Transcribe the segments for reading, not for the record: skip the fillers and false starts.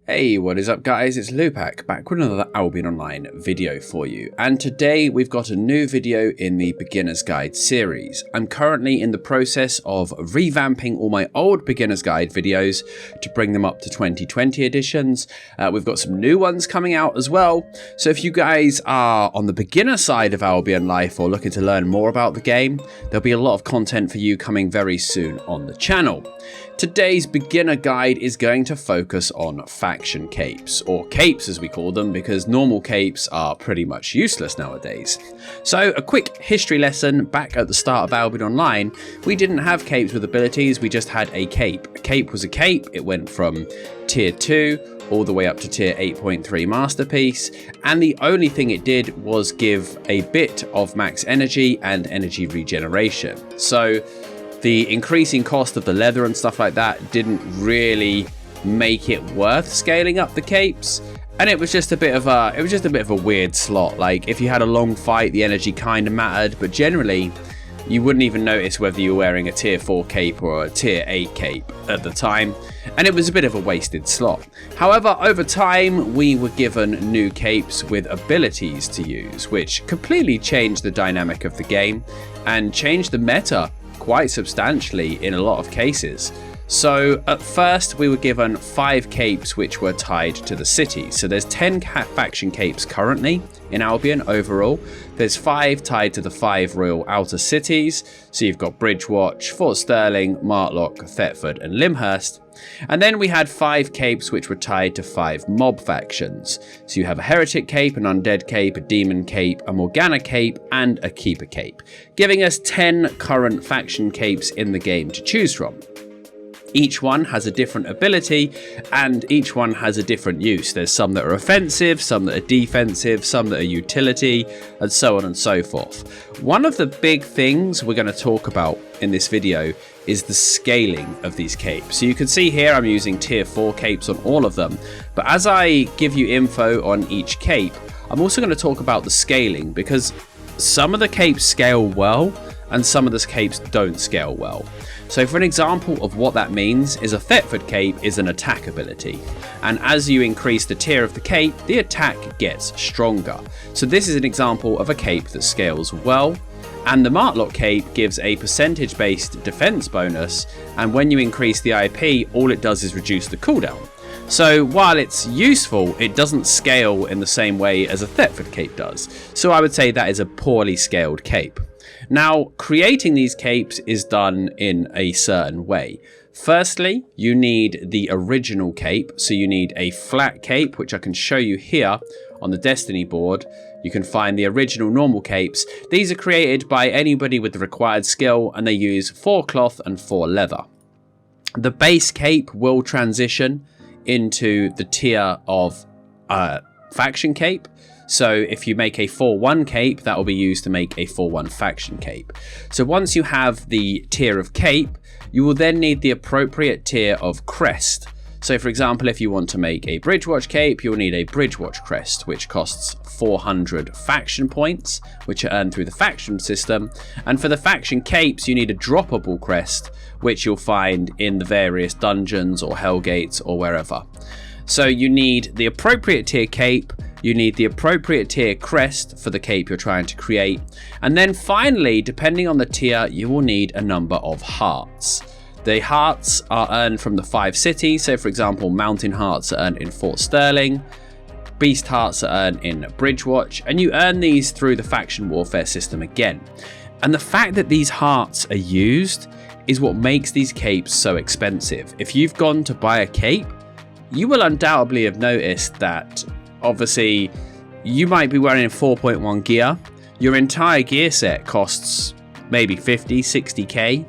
Hey, what is up guys, it's Lewpac back with another Albion Online video for you, and today we've got a new video in the Beginner's Guide series. I'm currently in the process of revamping all my old Beginner's Guide videos to bring them up to 2020 editions. We've got some new ones coming out as well, so if you guys are on the beginner side of Albion life or looking to learn more about the game, there'll be a lot of content for you coming very soon on the channel. Today's beginner guide is going to focus on faction capes, or capes as we call them, because normal capes are pretty much useless nowadays. So a quick history lesson: back at the start of Albion Online, we didn't have capes with abilities, we just had a cape. A cape was a cape, it went from tier 2 all the way up to tier 8.3 masterpiece, and the only thing it did was give a bit of max energy and energy regeneration. So the increasing cost of the leather and stuff like that didn't really make it worth scaling up the capes, and it was just a bit of a weird slot. Like, if you had a long fight, the energy kind of mattered, but generally you wouldn't even notice whether you were wearing a tier 4 cape or a tier 8 cape at the time, and it was a bit of a wasted slot. However, over time we were given new capes with abilities to use, which completely changed the dynamic of the game and changed the meta quite substantially in a lot of cases. So at first we were given 5 capes which were tied to the city. So there's 10 faction capes currently in Albion overall. There's 5 tied to the 5 royal outer cities. So you've got Bridgewatch, Fort Stirling, Martlock, Thetford and Lyndhurst. And then we had 5 capes which were tied to 5 mob factions. So you have a Heretic Cape, an Undead Cape, a Demon Cape, a Morgana Cape and a Keeper Cape, giving us 10 current faction capes in the game to choose from. Each one has a different ability and each one has a different use. There's some that are offensive, some that are defensive, some that are utility, and so on and so forth. One of the big things we're going to talk about in this video is the scaling of these capes. So you can see here I'm using tier 4 capes on all of them, but as I give you info on each cape, I'm also going to talk about the scaling, because some of the capes scale well and some of the capes don't scale well. So for an example of what that means is a Thetford Cape is an attack ability, and as you increase the tier of the cape, the attack gets stronger. So this is an example of a cape that scales well, and the Martlock Cape gives a percentage based defense bonus, and when you increase the IP, all it does is reduce the cooldown. So while it's useful, it doesn't scale in the same way as a Thetford Cape does. So I would say that is a poorly scaled cape. Now, creating these capes is done in a certain way. Firstly, you need the original cape. So you need a flat cape, which I can show you here on the Destiny board. You can find the original normal capes. These are created by anybody with the required skill, and they use 4 cloth and 4 leather. The base cape will transition into the tier of faction cape. So if you make a 4-1 cape, that will be used to make a 4-1 faction cape. So once you have the tier of cape, you will then need the appropriate tier of crest. So for example, if you want to make a Bridgewatch cape, you'll need a Bridgewatch crest, which costs 400 faction points, which are earned through the faction system. And for the faction capes, you need a droppable crest, which you'll find in the various dungeons or hellgates or wherever. So you need the appropriate tier cape, you need the appropriate tier crest for the cape you're trying to create, and then finally, depending on the tier, you will need a number of hearts. The hearts are earned from the 5 cities, so for example, mountain hearts are earned in Fort Stirling, beast hearts are earned in Bridgewatch, and you earn these through the faction warfare system again. And the fact that these hearts are used is what makes these capes so expensive. If you've gone to buy a cape, you will undoubtedly have noticed that obviously you might be wearing 4.1 gear. Your entire gear set costs maybe 50, 60k.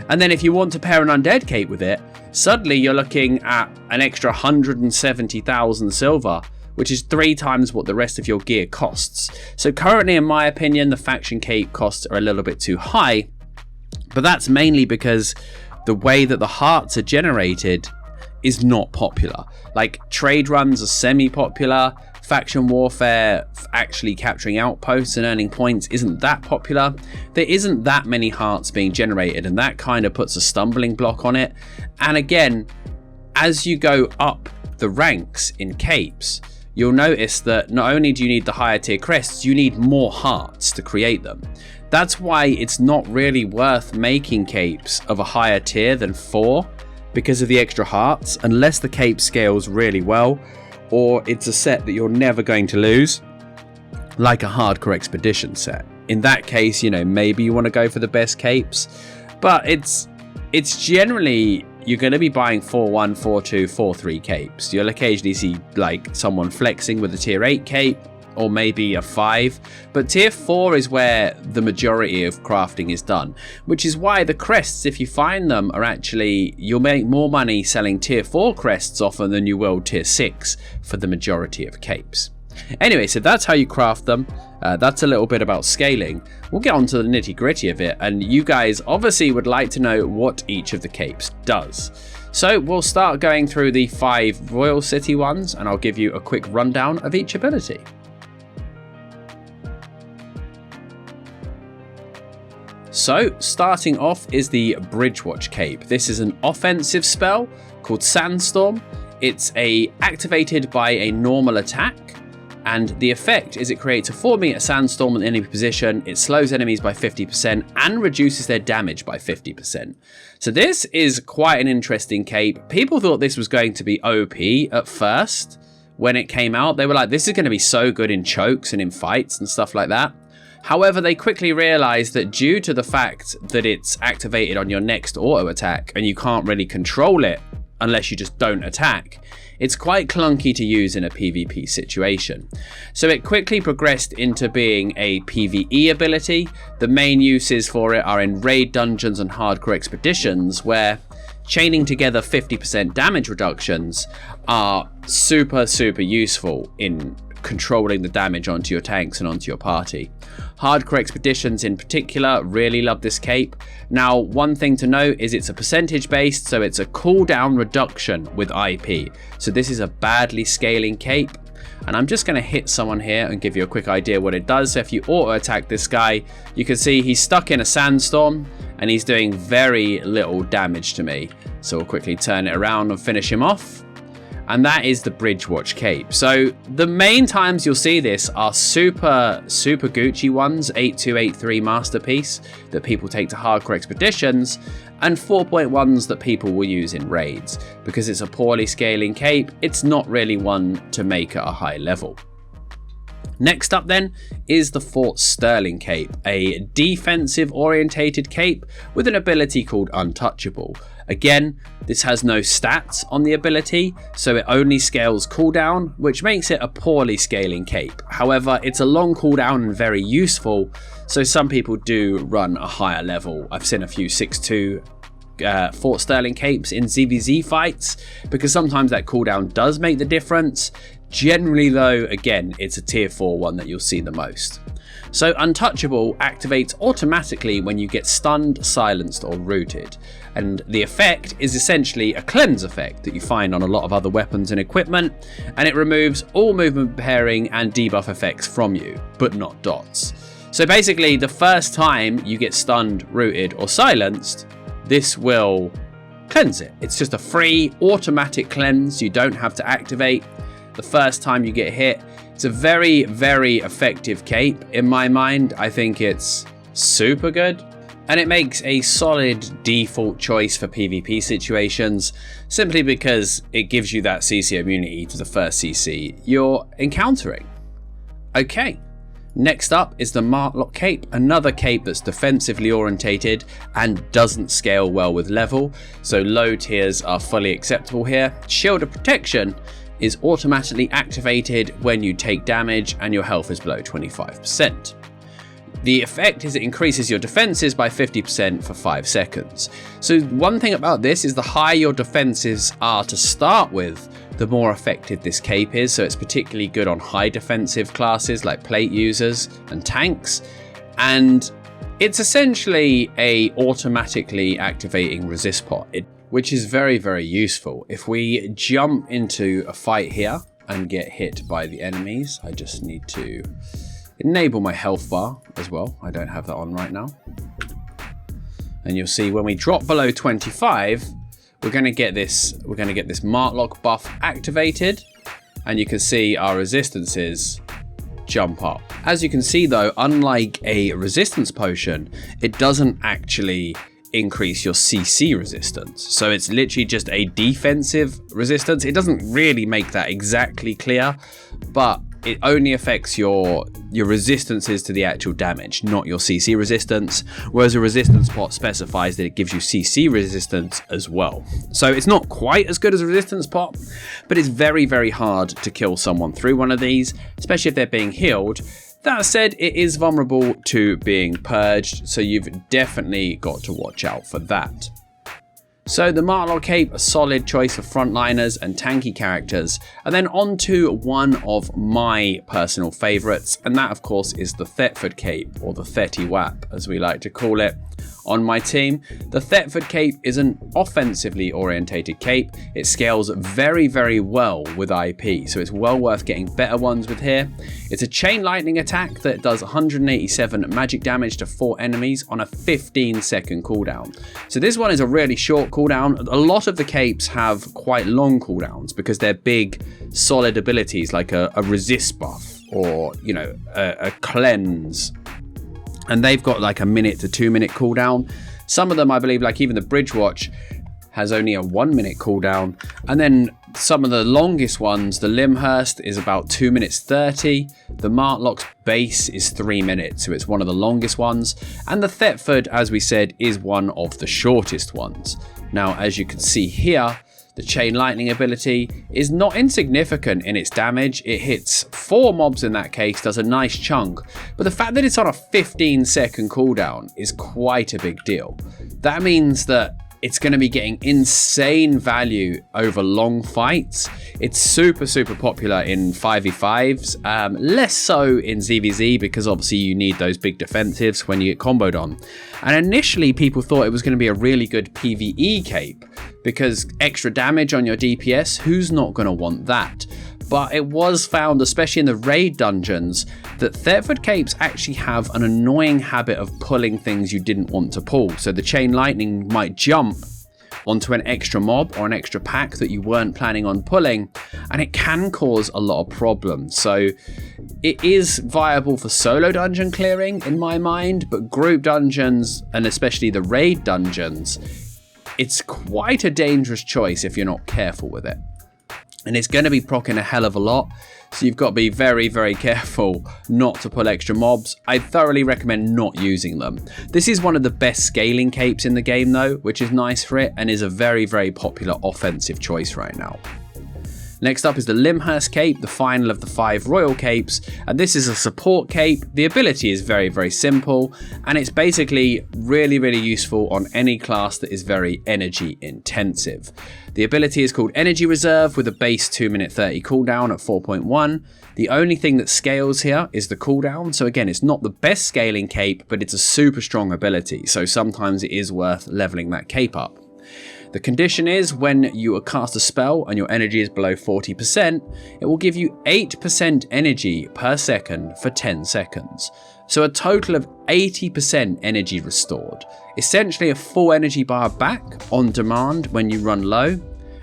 And then if you want to pair an Undead Cape with it, suddenly you're looking at an extra 170,000 silver, which is 3 times what the rest of your gear costs. So currently, in my opinion, the faction cape costs are a little bit too high, but that's mainly because the way that the hearts are generated is not popular. Like, trade runs are semi-popular, faction warfare, actually capturing outposts and earning points isn't that popular. There isn't that many hearts being generated, and that kind of puts a stumbling block on it. And again, as you go up the ranks in capes, you'll notice that not only do you need the higher tier crests, you need more hearts to create them. That's why it's not really worth making capes of a higher tier than 4 because of the extra hearts, unless the cape scales really well or it's a set that you're never going to lose, like a hardcore expedition set. In that case, you know, maybe you want to go for the best capes, but it's generally, you're going to be buying 4-1, 4-2, 4-3 capes. You'll occasionally see like someone flexing with a tier 8 cape or maybe a 5, but tier 4 is where the majority of crafting is done, which is why the crests, if you find them, are actually, you'll make more money selling tier 4 crests often than you will tier 6 for the majority of capes. Anyway, so that's how you craft them. That's a little bit about scaling. We'll get on to the nitty gritty of it, and you guys obviously would like to know what each of the capes does. So we'll start going through the 5 Royal City ones, and I'll give you a quick rundown of each ability. So starting off is the Bridgewatch Cape. This is an offensive spell called Sandstorm. It's activated by a normal attack, and the effect is it creates a 4-meter sandstorm in any position. It slows enemies by 50% and reduces their damage by 50%. So this is quite an interesting cape. People thought this was going to be OP at first when it came out. They were like, this is going to be so good in chokes and in fights and stuff like that. However, they quickly realized that due to the fact that it's activated on your next auto attack and you can't really control it unless you just don't attack, it's quite clunky to use in a PvP situation. So it quickly progressed into being a PvE ability. The main uses for it are in raid dungeons and hardcore expeditions, where chaining together 50% damage reductions are super useful in controlling the damage onto your tanks and onto your party. Hardcore expeditions in particular really love this cape. Now, one thing to note is it's a percentage based, so it's a cooldown reduction with IP. So this is a badly scaling cape, and I'm just going to hit someone here and give you a quick idea what it does. So if you auto attack this guy, you can see he's stuck in a sandstorm and he's doing very little damage to me. So we'll quickly turn it around and finish him off. And that is the Bridgewatch Cape. So the main times you'll see this are super Gucci ones, 8283 Masterpiece that people take to hardcore expeditions, and 4.1s that people will use in raids. Because it's a poorly scaling cape, it's not really one to make at a high level. Next up then is the Fort Stirling Cape, a defensive orientated cape with an ability called Untouchable. Again, this has no stats on the ability, so it only scales cooldown, which makes it a poorly scaling cape. However, it's a long cooldown and very useful, so some people do run a higher level. I've seen a few 6-2 Fort Stirling capes in ZVZ fights, because sometimes that cooldown does make the difference. Generally though, again, it's a tier 4 one that you'll see the most. So Untouchable activates automatically when you get stunned, silenced or rooted, and the effect is essentially a cleanse effect that you find on a lot of other weapons and equipment, and it removes all movement pairing and debuff effects from you, but not dots. So basically the first time you get stunned, rooted or silenced, this will cleanse it. It's just a free automatic cleanse. You don't have to activate the first time you get hit. It's a very effective cape in my mind. I think it's super good, and it makes a solid default choice for PvP situations simply because it gives you that CC immunity to the first CC you're encountering. Okay, next up is the Martlock Cape, another cape that's defensively orientated and doesn't scale well with level, so low tiers are fully acceptable here. Shield of Protection is automatically activated when you take damage and your health is below 25%. The effect is it increases your defenses by 50% for 5 seconds. So one thing about this is the higher your defenses are to start with, the more effective this cape is. So it's particularly good on high defensive classes like plate users and tanks. And it's essentially a automatically activating resist pot, which is very useful. If we jump into a fight here and get hit by the enemies, I just need to enable my health bar as well. I don't have that on right now. And you'll see when we drop below 25, we're going to get this Martlock buff activated, and you can see our resistances jump up. As you can see though, unlike a resistance potion, it doesn't actually increase your CC resistance. So it's literally just a defensive resistance. It doesn't really make that exactly clear, but it only affects your resistances to the actual damage, not your CC resistance, whereas a resistance pot specifies that it gives you CC resistance as well. So it's not quite as good as a resistance pot, but it's very, very hard to kill someone through one of these, especially if they're being healed. That said, it is vulnerable to being purged, so you've definitely got to watch out for that. So the Martlock Cape, a solid choice for frontliners and tanky characters. And then on to one of my personal favourites, and that of course is the Thetford Cape, or the Thetty Wap as we like to call it. On my team, the Thetford Cape is an offensively orientated cape. It scales very, very well with IP, so it's well worth getting better ones with here. It's a chain lightning attack that does 187 magic damage to 4 enemies on a 15-second cooldown. So this one is a really short cooldown. A lot of the capes have quite long cooldowns because they're big, solid abilities like a resist buff or, you know, a cleanse. And they've got like a 1 to 2 minute cooldown. Some of them, I believe, like even the Bridge Watch has only a 1 minute cooldown. And then some of the longest ones, the Lyndhurst is about 2 minutes 30. The Martlock's base is 3 minutes, so it's one of the longest ones. And the Thetford, as we said, is one of the shortest ones. Now, as you can see here, the chain lightning ability is not insignificant in its damage. It hits 4 mobs in that case, does a nice chunk, but the fact that it's on a 15-second cooldown is quite a big deal. That means that it's going to be getting insane value over long fights. It's super, super popular in 5v5s, less so in ZVZ because obviously you need those big defensives when you get comboed on. And initially people thought it was going to be a really good PvE cape because extra damage on your DPS, who's not going to want that? But it was found, especially in the raid dungeons, that Thetford Capes actually have an annoying habit of pulling things you didn't want to pull. So the chain lightning might jump onto an extra mob or an extra pack that you weren't planning on pulling, and it can cause a lot of problems. So it is viable for solo dungeon clearing in my mind, but group dungeons, and especially the raid dungeons, it's quite a dangerous choice if you're not careful with it. And it's going to be proccing a hell of a lot, so you've got to be very, very careful not to pull extra mobs. I thoroughly recommend not using them. This is one of the best scaling capes in the game though, which is nice for it and is a very, very popular offensive choice right now. Next up is the Lyndhurst Cape, the final of the 5 Royal Capes, and this is a support cape. The ability is very, very simple, and it's basically really, really useful on any class that is very energy intensive. The ability is called Energy Reserve with a base 2 minute 30 cooldown at 4.1. The only thing that scales here is the cooldown, so again, it's not the best scaling cape, but it's a super strong ability, so sometimes it is worth leveling that cape up. The condition is when you cast a spell and your energy is below 40%, it will give you 8% energy per second for 10 seconds. So a total of 80% energy restored. Essentially a full energy bar back on demand when you run low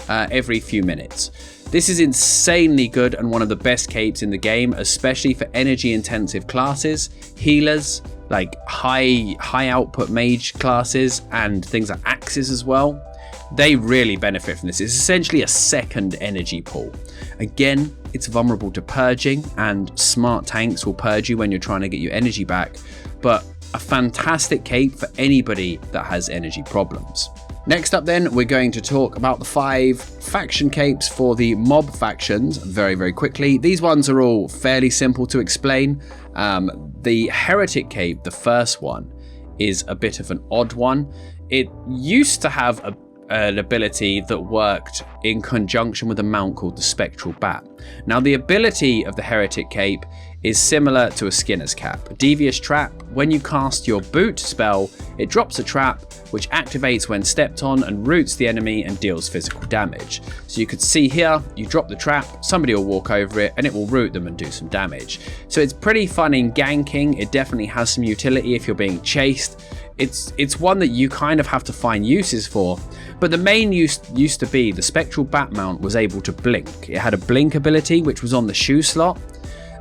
every few minutes. This is insanely good and one of the best capes in the game, especially for energy intensive classes, healers, like high output mage classes, and things like axes as well. They really benefit from this. It's essentially a second energy pool. Again, it's vulnerable to purging, and smart tanks will purge you when you're trying to get your energy back, but a fantastic cape for anybody that has energy problems. Next up then, we're going to talk about the 5 faction capes for the mob factions very, very quickly. These ones are all fairly simple to explain. The Heretic Cape, the first one, is a bit of an odd one. It used to have an ability that worked in conjunction with a mount called the Spectral Bat. Now the ability of the Heretic Cape is similar to a Skinner's Cap. A devious trap. When you cast your boot spell, it drops a trap which activates when stepped on and roots the enemy and deals physical damage. So you could see here, you drop the trap, somebody will walk over it and it will root them and do some damage. So it's pretty fun in ganking. It definitely has some utility if you're being chased. It's one that you kind of have to find uses for, but the main use used to be the Spectral Bat Mount was able to blink. It had a blink ability which was on the shoe slot,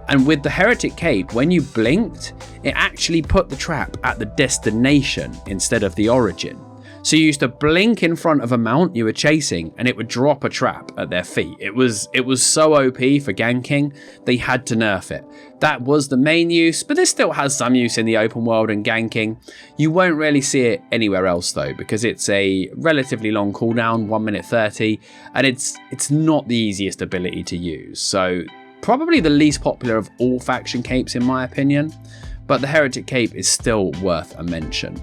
and with the Heretic Cape, when you blinked, it actually put the trap at the destination instead of the origin. So you used to blink in front of a mount you were chasing and it would drop a trap at their feet. It was so OP for ganking, they had to nerf it. That was the main use, but this still has some use in the open world and ganking. You won't really see it anywhere else though, because it's a relatively long cooldown, 1 minute 30, and it's not the easiest ability to use. So probably the least popular of all faction capes in my opinion, but the Heretic Cape is still worth a mention.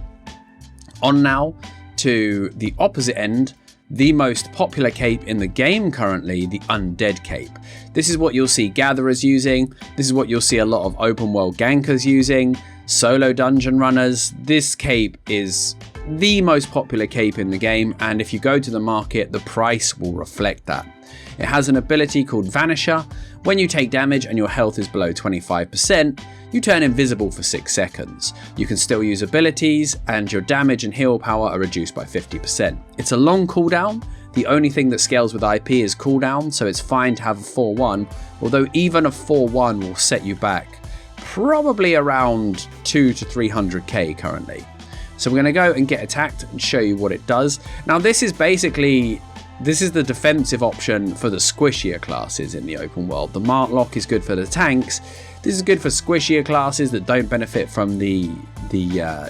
On now to the opposite end, the most popular cape in the game currently, the Undead Cape. This is what you'll see gatherers using, this is what you'll see a lot of open world gankers using, solo dungeon runners. This cape is the most popular cape in the game, and if you go to the market, the price will reflect that. It has an ability called Vanisher. When you take damage and your health is below 25%, you turn invisible for 6 seconds. You can still use abilities, and your damage and heal power are reduced by 50%. It's a long cooldown. The only thing that scales with IP is cooldown, so it's fine to have a 4-1, although even a 4-1 will set you back probably around 200 to 300k currently. So we're going to go and get attacked and show you what it does. Now this is the defensive option for the squishier classes in the open world. The Martlock is good for the tanks. This is good for squishier classes that don't benefit from the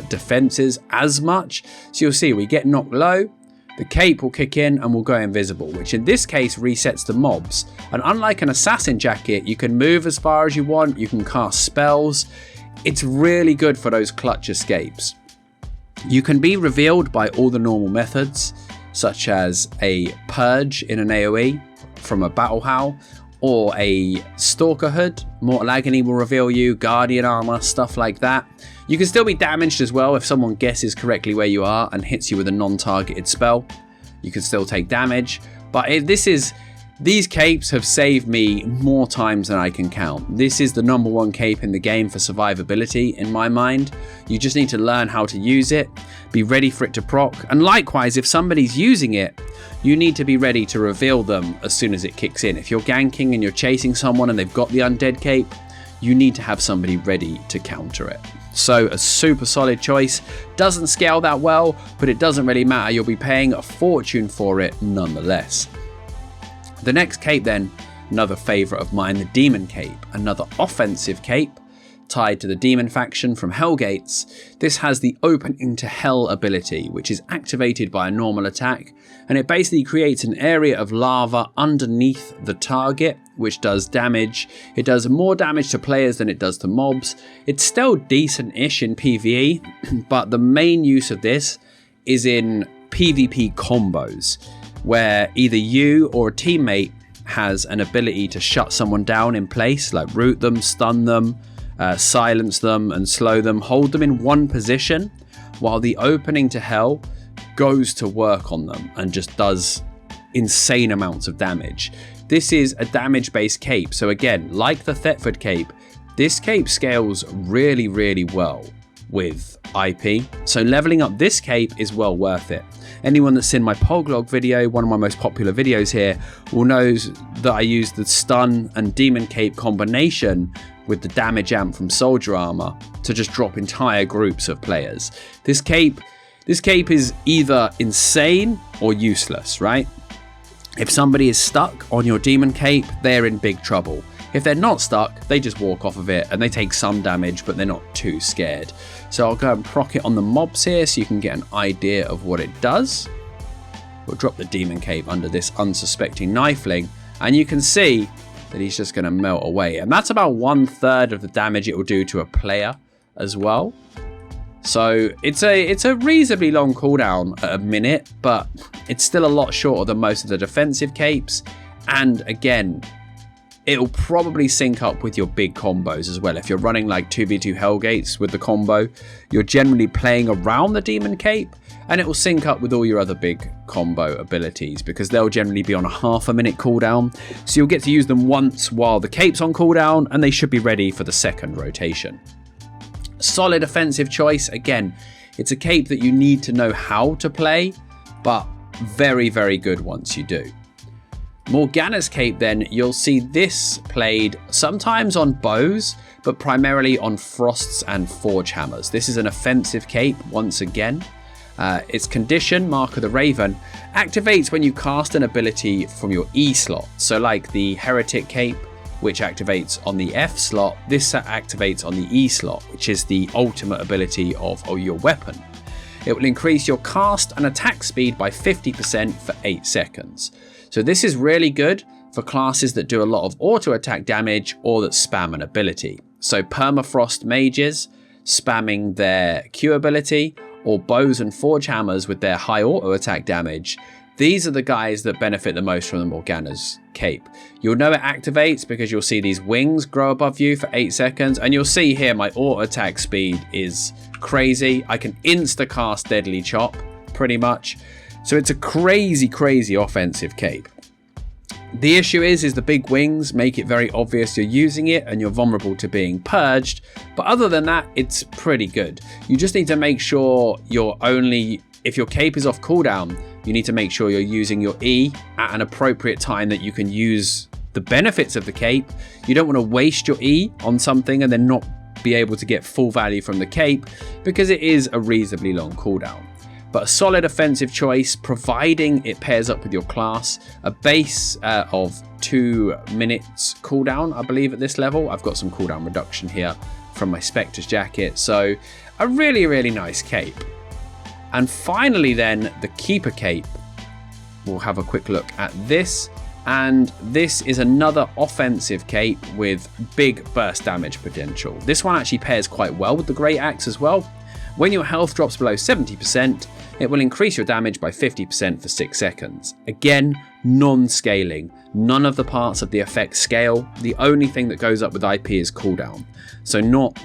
defenses as much. So you'll see we get knocked low, the cape will kick in and we'll go invisible, which in this case resets the mobs. And unlike an assassin jacket, you can move as far as you want, you can cast spells. It's really good for those clutch escapes. You can be revealed by all the normal methods, such as a purge in an AoE from a battle howl, or a stalker hood. Mortal Agony will reveal you, guardian armor, stuff like that. You can still be damaged as well if someone guesses correctly where you are and hits you with a non-targeted spell. You can still take damage, but these capes have saved me more times than I can count. This is the #1 cape in the game for survivability in my mind. You just need to learn how to use it, be ready for it to proc, and likewise if somebody's using it, you need to be ready to reveal them as soon as it kicks in. If you're ganking and you're chasing someone and they've got the Undead Cape, you need to have somebody ready to counter it. So a super solid choice. Doesn't scale that well, but it doesn't really matter. You'll be paying a fortune for it nonetheless. The next cape then, another favourite of mine, the Demon Cape, another offensive cape tied to the Demon faction from Hellgates. This has the Opening to Hell ability, which is activated by a normal attack, and it basically creates an area of lava underneath the target, which does damage. It does more damage to players than it does to mobs. It's still decent-ish in PvE, but the main use of this is in PvP combos, where either you or a teammate has an ability to shut someone down in place, like root them, stun them, silence them and slow them, hold them in one position, while the Opening to Hell goes to work on them and just does insane amounts of damage. This is a damage-based cape, so again, like the Thetford Cape, this cape scales really, really well with IP, so leveling up this cape is well worth it. Anyone that's seen my Poglog video, one of my most popular videos here, will know that I use the stun and Demon Cape combination with the damage amp from Soldier Armor to just drop entire groups of players. This cape is either insane or useless, right? If somebody is stuck on your Demon Cape, they're in big trouble. If they're not stuck, they just walk off of it and they take some damage, but they're not too scared. So I'll go and proc it on the mobs here so you can get an idea of what it does. We'll drop the Demon Cape under this unsuspecting knifeling, and you can see that he's just going to melt away. And that's about 1/3 of the damage it will do to a player as well. So it's a reasonably long cooldown at a minute, but it's still a lot shorter than most of the defensive capes. And again, it'll probably sync up with your big combos as well. If you're running like 2v2 Hellgates with the combo, you're generally playing around the Demon Cape, and it will sync up with all your other big combo abilities because they'll generally be on a half-a-minute cooldown. So you'll get to use them once while the cape's on cooldown, and they should be ready for the second rotation. Solid offensive choice. Again, It's a cape that you need to know how to play, but very, very good once you do. Morgana's cape then, you'll see this played sometimes on bows, but primarily on frosts and forge hammers. This is an offensive cape once again. Its condition, Mark of the Raven, activates when you cast an ability from your E slot. So like the Heretic Cape, which activates on the F slot, this activates on the E slot, which is the ultimate ability of your weapon. It will increase your cast and attack speed by 50% for 8 seconds. So this is really good for classes that do a lot of auto attack damage or that spam an ability. So permafrost mages spamming their Q ability, or bows and forge hammers with their high auto attack damage. These are the guys that benefit the most from the Morgana's cape. You'll know it activates because you'll see these wings grow above you for 8 seconds, and you'll see here my auto attack speed is crazy. I can insta cast Deadly Chop pretty much. So it's a crazy, crazy offensive cape. The issue is the big wings make it very obvious you're using it and you're vulnerable to being purged. But other than that, it's pretty good. You just need to make sure if your cape is off cooldown, you need to make sure you're using your E at an appropriate time that you can use the benefits of the cape. You don't want to waste your E on something and then not be able to get full value from the cape, because it is a reasonably long cooldown. But a solid offensive choice, providing it pairs up with your class. A base of 2 minutes cooldown, I believe, at this level. I've got some cooldown reduction here from my Spectre's jacket. So a really, really nice cape. And finally then, the Keeper Cape. We'll have a quick look at this. And this is another offensive cape with big burst damage potential. This one actually pairs quite well with the Great Axe as well. When your health drops below 70%, it will increase your damage by 50% for 6 seconds. Again, non-scaling. None of the parts of the effect scale. The only thing that goes up with IP is cooldown. So not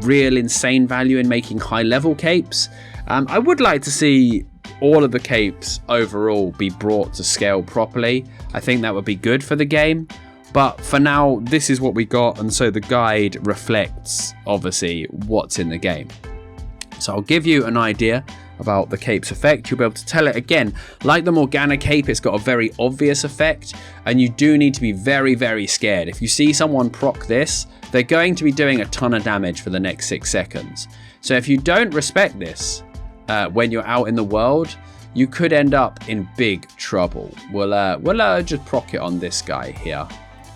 real insane value in making high-level capes. I would like to see all of the capes overall be brought to scale properly. I think that would be good for the game. But for now, this is what we got, and so the guide reflects, obviously, what's in the game. So I'll give you an idea about the cape's effect. You'll be able to tell it again. Like the Morgana cape, it's got a very obvious effect, and you do need to be very, very scared. If you see someone proc this, they're going to be doing a ton of damage for the next 6 seconds. So if you don't respect this when you're out in the world, you could end up in big trouble. We'll just proc it on this guy here.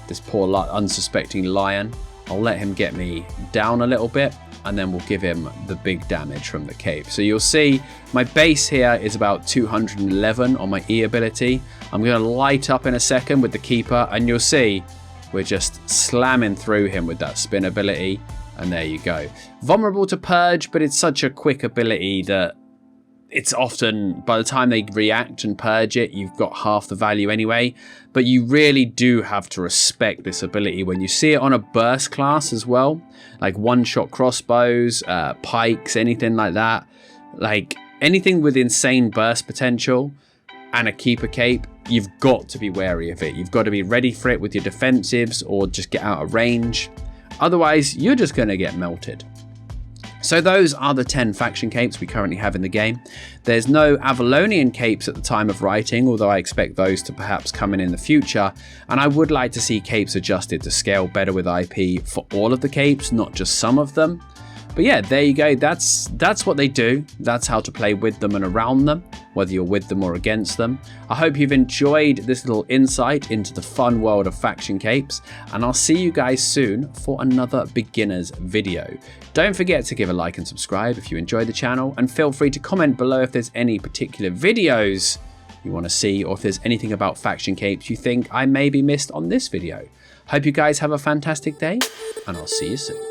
This poor unsuspecting lion. I'll let him get me down a little bit, and then we'll give him the big damage from the cape. So you'll see my base here is about 211 on my E ability. I'm going to light up in a second with the Keeper, and you'll see we're just slamming through him with that spin ability, and there you go. Vulnerable to purge, but it's such a quick ability that it's often, by the time they react and purge it, you've got half the value anyway. But you really do have to respect this ability when you see it on a burst class as well. Like one-shot crossbows, pikes, anything like that. Like anything with insane burst potential and a Keeper Cape, you've got to be wary of it. You've got to be ready for it with your defensives or just get out of range. Otherwise, you're just going to get melted. So those are the 10 faction capes we currently have in the game. There's no Avalonian capes at the time of writing, although I expect those to perhaps come in the future. And I would like to see capes adjusted to scale better with IP for all of the capes, not just some of them. But yeah, there you go. That's what they do. That's how to play with them and around them, whether you're with them or against them. I hope you've enjoyed this little insight into the fun world of faction capes, and I'll see you guys soon for another beginner's video. Don't forget to give a like and subscribe if you enjoyed the channel, and feel free to comment below if there's any particular videos you want to see, or if there's anything about faction capes you think I maybe missed on this video. Hope you guys have a fantastic day, and I'll see you soon.